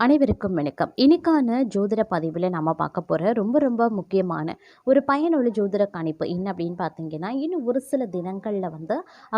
அனைவருக்கும் வணக்கம். இன்னைக்கான ஜோதிட பதிவில் நம்ம பார்க்க போகிற ரொம்ப ரொம்ப முக்கியமான ஒரு பயனுள்ள ஜோதிட கணிப்பு என்ன அப்படின்னு பார்த்தீங்கன்னா, இன்னும் ஒரு சில தினங்களில்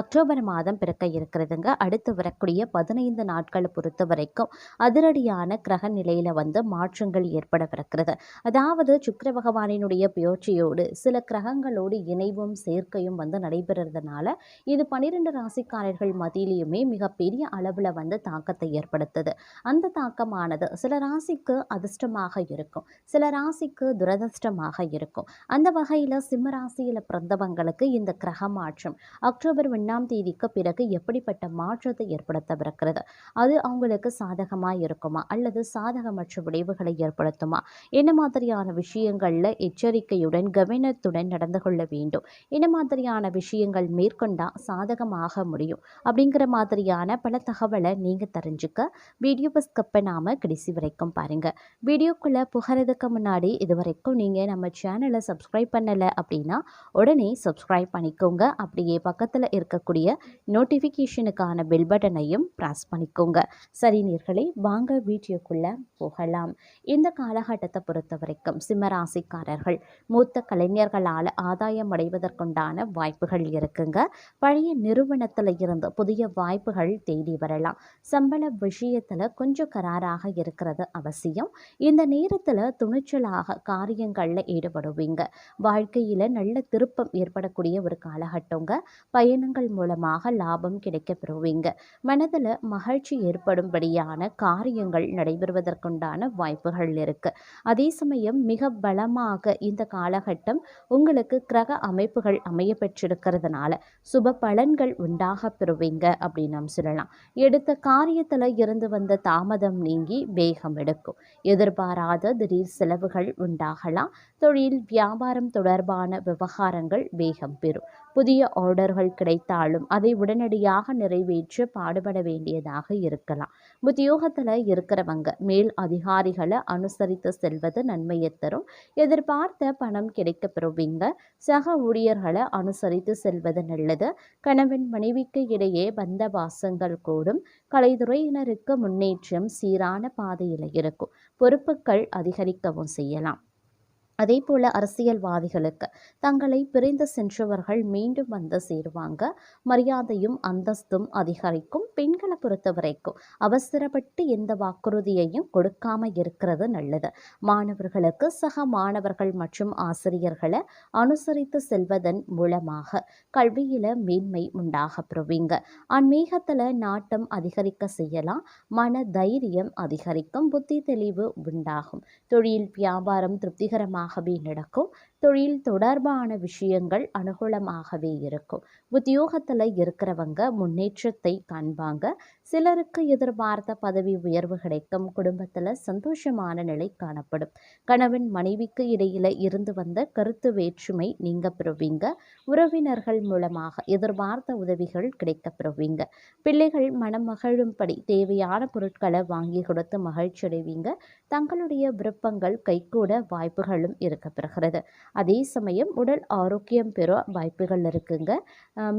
அக்டோபர் மாதம் பிறக்க இருக்கிறதுங்க. அடுத்து வரக்கூடிய 15 நாட்களை பொறுத்த வரைக்கும் அதிரடியான கிரக நிலையில் மாற்றங்கள் ஏற்படவிருக்கிறது. அதாவது சுக்கிர பகவானினுடைய பெயர்ச்சியோடு சில கிரகங்களோடு இணைவும் சேர்க்கையும் நடைபெறதுனால இது 12 ராசிக்காரர்கள் மத்தியிலையுமே மிகப்பெரிய அளவில் தாக்கத்தை ஏற்படுத்துது. அந்த தாக்கமானது சில ராசிக்கு அதிர்ஷ்டமாக இருக்கும், சில ராசிக்கு துரதிர்ஷ்டமாக இருக்கும். அந்த வகையில் சிம்ம ராசியில் பிறந்தவங்களுக்கு இந்த கிரக மாற்றம் அக்டோபர் 1ஆம் தேதிக்கு பிறகு எப்படிப்பட்ட மாற்றத்தை ஏற்படுத்தவிருக்கிறது, அது அவங்களுக்கு சாதகமாக இருக்குமா அல்லது சாதகமற்ற விளைவுகளை ஏற்படுத்துமா, என்ன மாதிரியான விஷயங்களில் எச்சரிக்கையுடன் கவனத்துடன் நடந்து கொள்ள வேண்டும், என்ன மாதிரியான விஷயங்கள் மேற்கொண்டா சாதகமாக முடியும் அப்படிங்கிற மாதிரியான பல தகவலை நீங்கள் தெரிஞ்சுக்க வீடியோவை ஸ்கிப் பண்ணாமல் கடைசி வரைக்கும் பாருங்கள். வீடியோக்குள்ளே புகிறதுக்கு முன்னாடி இது வரைக்கும் நீங்கள் நம்ம சேனலை சப்ஸ்கிரைப் பண்ணலை அப்படின்னா உடனே சப்ஸ்கிரைப் பண்ணிக்கோங்க. அப்படியே பக்கத்தில் இருக்கக்கூடிய நோட்டிஃபிகேஷனுக்கான பெல் பட்டனையும் ப்ரெஸ் பண்ணிக்கோங்க. சரி நேயர்களே, வாங்க வீடியோக்குள்ளே போகலாம். இந்த காலகட்டத்தை பொறுத்த வரைக்கும் சிம்மராசிக்காரர்கள் மூத்த கலைஞர்களால் ஆதாயம் அடைவதற்குண்டான வாய்ப்புகள் இருக்குங்க. பழைய நிறுவனத்தில் இருந்து புதிய வாய்ப்புகள் தேடி வரலாம். சம்பள விஷயத்தில் கொஞ்சம் கராராக இருக்கிறது அவசியம். இந்த நேரத்தில் துணிச்சலாக காரியங்களில் ஈடுபடுவீங்க. வாழ்க்கையில் நல்ல திருப்பம் ஏற்படக்கூடிய ஒரு காலகட்டங்க. பயணங்கள் மூலமாக லாபம் கிடைக்க பெறுவீங்க. மனதில் மகிழ்ச்சி ஏற்படும்படியான காரியங்கள் நடைபெறுவதற்குண்டான வாய்ப்புகள் இருக்கு. அதே சமயம் மிக பலமாக இந்த காலகட்டம் உங்களுக்கு கிரக அமைப்புகள் அமைய பெற்றிருக்கிறதுனால சுப பலன்கள் உண்டாக பெறுவீங்க அப்படின்னு நாம் சொல்லலாம். எடுத்த காரியத்தில் இருந்து வந்த தாமதம் நீங்கி வேகம் எடுக்கும். எதிர்பாராத திடீர் செலவுகள் உண்டாகலாம். தொழில் வியாபாரம் தொடர்பான விவகாரங்கள் வேகம் பெறும். புதிய ஆர்டர்கள் கிடைத்தாலும் அதை உடனடியாக நிறைவேற்ற பாடுபட வேண்டியதாக இருக்கலாம். உத்தியோகத்தில் இருக்கிறவங்க மேல் அதிகாரிகளை அனுசரித்து செல்வது நன்மையை தரும். எதிர்பார்த்த பணம் கிடைக்க பெறுவீங்க. சக ஊழியர்களை அனுசரித்து செல்வது நல்லது. கணவன் மனைவிக்கு இடையே பந்த பாசங்கள் கூடும். கலைத்துறையினருக்கு முன்னேற்றம் சீரான பாதையில் இருக்கும். பொறுப்புகள் அதிகரிக்கவும் செய்யலாம். அதே போல் அரசியல்வாதிகளுக்கு தங்களை பிரிந்து சென்றவர்கள் மீண்டும் சேருவாங்க. மரியாதையும் அந்தஸ்தும் அதிகரிக்கும். பெண்களை பொறுத்த வரைக்கும் அவசரப்பட்டு எந்த வாக்குறுதியையும் கொடுக்காம இருக்கிறது நல்லது. மாணவர்களுக்கு சக மாணவர்கள் மற்றும் ஆசிரியர்களை அனுசரித்து செல்வதன் மூலமாக கல்வியில மேன்மை உண்டாக பெறுவீங்க. ஆன்மீகத்தில் நாட்டம் அதிகரிக்க செய்யலாம். மன தைரியம் அதிகரிக்கும். புத்தி தெளிவு உண்டாகும். தொழில் வியாபாரம் திருப்திகரமாக நடக்கும். தொழில் தொடர்பான விஷயங்கள் அனுகூலமாகவே இருக்கும். உத்தியோகத்தில் இருக்கிறவங்க முன்னேற்றத்தை காண்பாங்க. சிலருக்கு எதிர்பார்த்த பதவி உயர்வு கிடைக்கும். குடும்பத்தில் சந்தோஷமான நிலை காணப்படும். கணவன் மனைவிக்கு இடையில இருந்து வந்த கருத்து வேற்றுமை நீங்க பெறுவீங்க. உறவினர்கள் மூலமாக எதிர்பார்த்த உதவிகள் கிடைக்க பெறுவீங்க. பிள்ளைகள் மனம் மகிழும்படி தேவையான பொருட்களை வாங்கி கொடுத்து மகிழ்ச்சி அடைவீங்க. தங்களுடைய விருப்பங்கள் கைகூட வாய்ப்புகளும் இருக்க பெறுகிறது. அதே சமயம் உடல் ஆரோக்கியம் பெற வாய்ப்புகள் இருக்குங்க.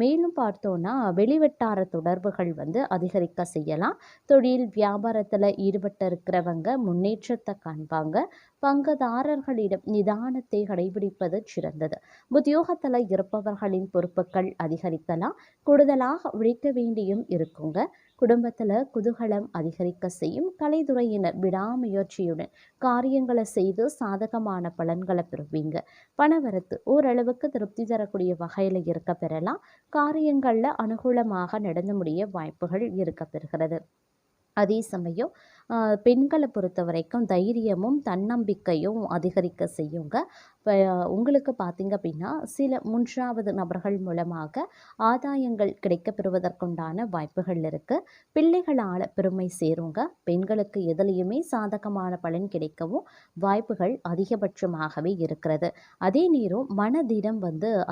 மேலும் பார்த்தோன்னா வெளிவட்டார தொடர்புகள் அதிகரிக்க செய்யலாம். தொழில் வியாபாரத்தில் ஈடுபட்டு இருக்கிறவங்க முன்னேற்றத்தை காண்பாங்க. பங்குதாரர்களிடம் நிதானத்தை கடைபிடிப்பது சிறந்தது. உத்தியோகத்தில் இருப்பவர்களின் பொறுப்புகள் அதிகரிக்கலாம். கூடுதலாக உழைக்க வேண்டியும் இருக்குங்க. குடும்பத்தில் குதூகலம் அதிகரிக்க செய்யும். கலைத்துறையினர் விடாமுயற்சியுடன் காரியங்களை செய்து சாதகமான பலன்களை பெறுவீங்க. பணவரத்து ஓரளவுக்கு திருப்தி தரக்கூடிய வகையில் இருக்க பெறலாம். காரியங்களில் அனுகூலமாக நடந்து முடிய வாய்ப்புகள் இருக்க பெறுகிறது. அதே சமயம் பெண்களை பொறுத்த வரைக்கும் தைரியமும் தன்னம்பிக்கையும் அதிகரிக்க செய்யுங்க. இப்போ உங்களுக்கு பார்த்திங்க அப்படின்னா சில 3வது நபர்கள் மூலமாக ஆதாயங்கள் கிடைக்க பெறுவதற்குண்டான வாய்ப்புகள் இருக்குது. பிள்ளைகளால் பெருமை சேருங்க. பெண்களுக்கு எதுலேயுமே சாதகமான பலன் கிடைக்கவும் வாய்ப்புகள் அதிகபட்சமாகவே இருக்கிறது. அதே நேரம் மனதிடம்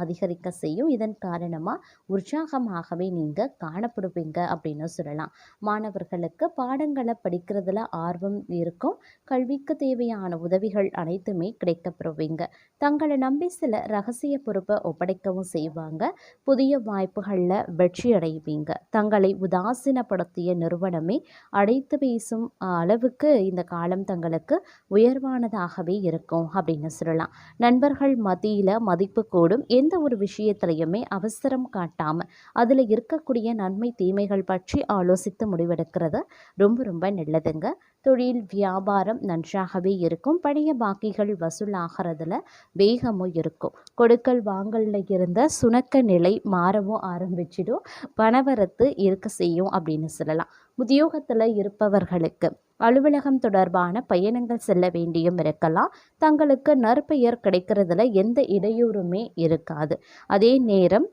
அதிகரிக்க செய்யும். இதன் காரணமாக உற்சாகமாகவே நீங்கள் காணப்படுவீங்க அப்படின்னு சொல்லலாம். மாணவர்களுக்கு பாடங்களை படிக்கிறது செய்கிறதுல ஆர்வம் இருக்கும். கல்விக்கு தேவையான உதவிகள் அனைத்துமே கிடைக்கப்பெறுவீங்க. தங்களை நம்பி சில ரகசிய பொறுப்பை ஒப்படைக்கவும் செய்வாங்க. புதிய வாய்ப்புகளில் வெற்றி அடைவீங்க. தங்களை உதாசீனப்படுத்திய நிறுவனமே அழைத்து பேசும் அளவுக்கு இந்த காலம் தங்களுக்கு உயர்வானதாகவே இருக்கும் அப்படின்னு சொல்லலாம். நண்பர்கள் மத்தியில் மதிப்பு கூடும். எந்த ஒரு விஷயத்திலையுமே அவசரம் காட்டாமல் அதில் இருக்கக்கூடிய நன்மை தீமைகள் பற்றி ஆலோசித்து முடிவெடுக்கிறது ரொம்ப ரொம்ப நல்லதுங்க. தொழில் வியாபாரம் நன்றாகவே இருக்கும். பழைய பாக்கிகள் வசூலாகிறதுல வேகமும் இருக்கும். கொடுக்கல் வாங்கல்ல இருந்த சுணக்க நிலை மாறவும் ஆரம்பிச்சிடும். பணவரத்து இருக்க செய்யும் அப்படின்னு சொல்லலாம். உத்தியோகத்தில் இருப்பவர்களுக்கு அலுவலகம் தொடர்பான பயணங்கள் செல்ல வேண்டியும் இருக்கலாம். தங்களுக்கு நற்பெயர் கிடைக்கிறதுல எந்த இடையூறுமே இருக்காது. அதே நேரம்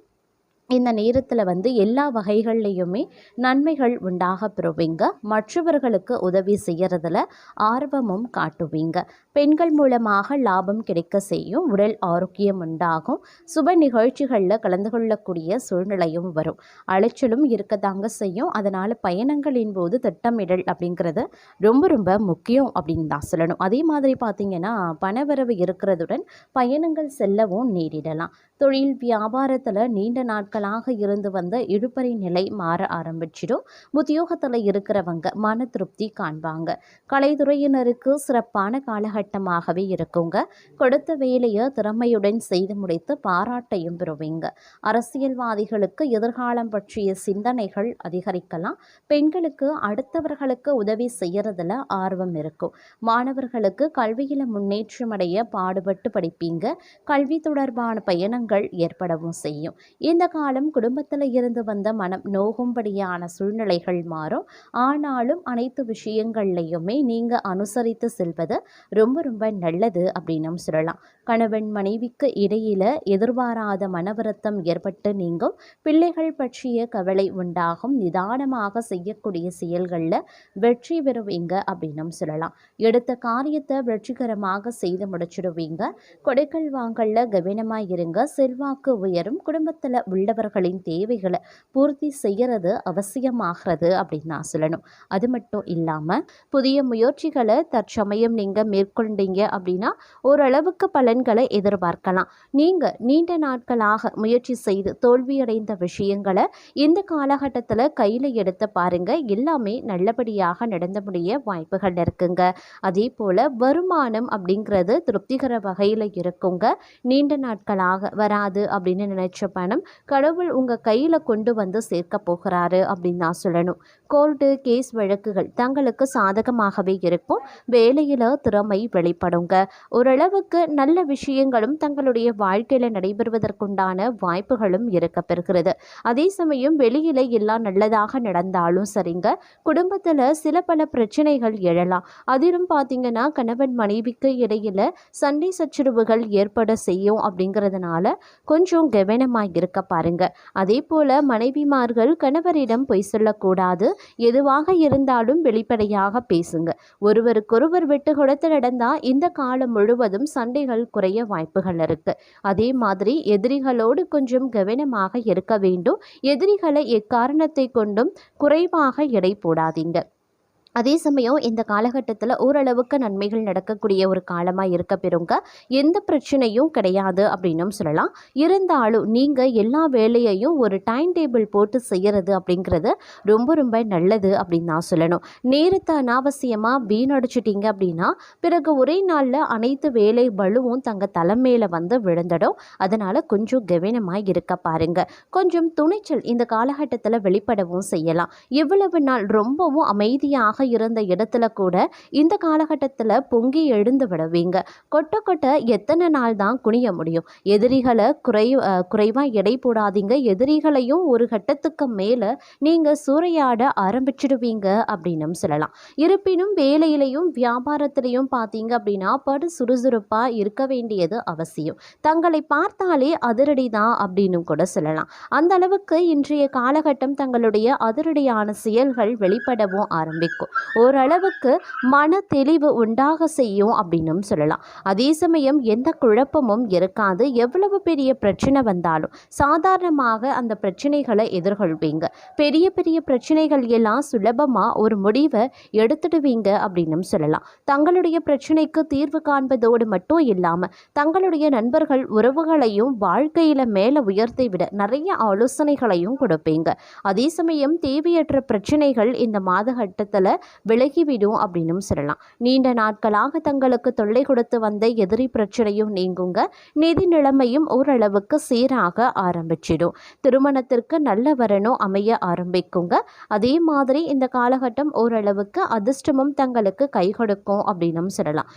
இந்த நேரத்தில் எல்லா வகைகள்லையுமே நன்மைகள் உண்டாக பெறுவீங்க. மற்றவர்களுக்கு உதவி செய்கிறதுல ஆர்வமும் காட்டுவீங்க. பெண்கள் மூலமாக லாபம் கிடைக்க செய்யும். உடல் ஆரோக்கியம் உண்டாகும். சுப நிகழ்ச்சிகளில் கலந்து கொள்ளக்கூடிய சூழ்நிலையும் வரும். அலைச்சலும் இருக்கத்தாங்க செய்யும். அதனால் பயணங்களின் போது திட்டமிடல் அப்படிங்கிறது ரொம்ப ரொம்ப முக்கியம் அப்படின்னு தான் சொல்லணும். அதே மாதிரி பார்த்திங்கன்னா பணவரவு இருக்கிறதுடன் பயணங்கள் செல்லவும் நேரிடலாம். தொழில் வியாபாரத்தில் நீண்ட நாட்களாக இருந்து வந்த இழுபறி நிலை மாற ஆரம்பிச்சிடும். உத்தியோகத்தில் இருக்கிறவங்க மன திருப்தி காண்பாங்க. கலைத்துறையினருக்கு சிறப்பான காலகட்டமாகவே இருக்குங்க. கொடுத்த வேலையை திறமையுடன் செய்து முடித்து பாராட்டையும் பெறுவீங்க. அரசியல்வாதிகளுக்கு எதிர்காலம் பற்றிய சிந்தனைகள் அதிகரிக்கலாம். பெண்களுக்கு அடுத்தவர்களுக்கு உதவி செய்யறதுல ஆர்வம் இருக்கும். மாணவர்களுக்கு கல்வியில் முன்னேற்றம் அடைய பாடுபட்டு படிப்பீங்க. கல்வி தொடர்பான பயணங்கள் ஏற்படவும் செய்யும். இந்த காலம் குடும்பத்தில் இருந்து வந்த மனம் நோகும்படியான சூழ்நிலைகள் மாறும். ஆனாலும் அனைத்து விஷயங்கள்லையுமே நீங்க அனுசரித்து செல்வது ரொம்ப ரொம்ப நல்லது அப்படின்னு சொல்லலாம். கணவன் மனைவிக்கு இடையில எதிர்பாராத மனவருத்தம் ஏற்பட்டு நீங்கும். பிள்ளைகள் பற்றிய கவலை உண்டாகும். நிதானமாக செய்யக்கூடிய செயல்களில் வெற்றி பெறுவீங்க அப்படின்னு சொல்லலாம். எடுத்த காரியத்தை வெற்றிகரமாக செய்து முடிச்சிடுவீங்க. கொடுக்கல் வாங்கல்ல கவனமாக இருங்க. செல்வாக்கு உயரும். குடும்பத்தில் உள்ளவர்களின் தேவைகளை பூர்த்தி செய்யறது அவசியமாகிறது அப்படின்னு நான் சொல்லணும். அது மட்டும் இல்லாமல் புதிய முயற்சிகளை தற்சமயம் நீங்கள் மேற்கொண்டீங்க அப்படின்னா ஓரளவுக்கு பலன்களை எதிர்பார்க்கலாம். நீங்கள் நீண்ட நாட்களாக முயற்சி செய்து தோல்வியடைந்த விஷயங்களை இந்த காலகட்டத்தில் கையில் எடுத்து பாருங்க. எல்லாமே நல்லபடியாக நடந்த முடிய வாய்ப்புகள் இருக்குங்க. அதே போல் வருமானம் அப்படிங்கிறது திருப்திகர வகையில் இருக்குங்க. நீண்ட நாட்களாக வராது அப்படின்னு நினைச்ச பணம் கடவுள் உங்கள் கையில் கொண்டு வந்து சேர்க்க போகிறாரு அப்படின்னு நான் சொல்லணும். கோர்ட்டு கேஸ் வழக்குகள் தங்களுக்கு சாதகமாகவே இருக்கும். வேலையில் திறமை வெளிப்படுங்க. ஓரளவுக்கு நல்ல விஷயங்களும் தங்களுடைய வாழ்க்கையில் நடைபெறுவதற்குண்டான வாய்ப்புகளும் இருக்க பெறுகிறது. அதே சமயம் வெளியில எல்லாம் நல்லதாக நடந்தாலும் சரிங்க, குடும்பத்தில் சில பல பிரச்சனைகள் எழலாம். அதிலும் பார்த்தீங்கன்னா கணவன் மனைவிக்கு இடையில சண்டை சச்சரவுகள் ஏற்பட செய்யும். அப்படிங்கிறதுனால கொஞ்சம் கவனமாக இருக்க பாருங்க. அதே போல மனைவிமார்கள் கணவரிடம் பொய் சொல்லக்கூடாது. எதுவாக இருந்தாலும் வெளிப்படையாக பேசுங்க. ஒருவருக்கொருவர் விட்டு கொடுத்து நடந்தா இந்த காலம் முழுவதும் சண்டைகள் குறைய வாய்ப்புகள் இருக்கு. அதே மாதிரி எதிரிகளோடு கொஞ்சம் கவனமாக இருக்க வேண்டும். எதிரிகளை எக்காரணத்தை கொண்டும் குறைவாக எடை போடாதீங்க. அதே சமயம் இந்த காலகட்டத்தில் ஓரளவுக்கு நன்மைகள் நடக்கக்கூடிய ஒரு காலமாக இருக்க பெறுங்க. எந்த பிரச்சனையும் கிடையாது அப்படின்னும் சொல்லலாம். இருந்தாலும் நீங்கள் எல்லா வேலையையும் ஒரு டைம் டேபிள் போட்டு செய்கிறது அப்படிங்கிறது ரொம்ப ரொம்ப நல்லது அப்படின்னு நான் சொல்லணும். நேரத்தை அனாவசியமாக வீணடிச்சிட்டிங்க அப்படின்னா பிறகு ஒரே நாளில் அனைத்து வேலை பளுவும் தங்கள் தலைமையில் விழுந்துடும். அதனால் கொஞ்சம் கவனமாக இருக்க பாருங்க. கொஞ்சம் துணிச்சல் இந்த காலகட்டத்தில் வெளிப்படவும் செய்யலாம். இவ்வளவு நாள் ரொம்பவும் அமைதியாக இருந்த இடத்துல கூட இந்த காலகட்டத்தில் பொங்கி எழுந்து விடுவீங்க. கொட்ட கொட்ட எத்தனை நாள் தான் குனிய முடியும்? எதிரிகளை குறைவா எடை போடாதீங்க. எதிரிகளையும் ஒரு கட்டத்துக்கு மேலே நீங்கள் சூறையாட ஆரம்பிச்சிடுவீங்க அப்படின்னு சொல்லலாம். இருப்பினும் வேலையிலையும் வியாபாரத்திலையும் பார்த்தீங்க அப்படின்னா படு சுறுசுறுப்பாக இருக்க வேண்டியது அவசியம். தங்களை பார்த்தாலே அதிரடி தான் அப்படின்னு கூட சொல்லலாம். அந்த அளவுக்கு இன்றைய காலகட்டம் தங்களுடைய அதிரடியான செயல்கள் வெளிப்படவும் ஆரம்பிக்கும். ஓரளவுக்கு மன தெளிவு உண்டாக செய்யும் அப்படின்னும் சொல்லலாம். அதே சமயம் எந்த குழப்பமும் இருக்காது. எவ்வளவு பெரிய பிரச்சனை வந்தாலும் சாதாரணமாக அந்த பிரச்சனைகளை எதிர்கொள்வீங்க. பெரிய பெரிய பிரச்சனைகள் எல்லாம் சுலபமாக ஒரு முடிவை எடுத்துடுவீங்க அப்படின்னும் சொல்லலாம். தங்களுடைய பிரச்சனைக்கு தீர்வு காண்பதோடு மட்டும் இல்லாமல் தங்களுடைய நண்பர்கள் உறவுகளையும் வாழ்க்கையில் மேலே உயர்த்தி விட நிறைய ஆலோசனைகளையும் கொடுப்பீங்க. அதே சமயம் தேவையற்ற பிரச்சனைகள் இந்த மாதகட்டத்தில் விலகிவிடும் அப்படின்னும் சொல்லலாம். நீண்ட நாட்களாக தங்களுக்கு தொல்லை கொடுத்து வந்த எதிரி பிரச்சனையும் நீங்குங்க. நிதி நிலைமையும் ஓரளவுக்கு சீராக ஆரம்பிச்சிடும். திருமணத்திற்கு நல்ல வரணும் அமைய ஆரம்பிக்குங்க. அதே மாதிரி இந்த காலகட்டம் ஓரளவுக்கு அதிர்ஷ்டமும் தங்களுக்கு கை கொடுக்கும் அப்படின்னும் சொல்லலாம்.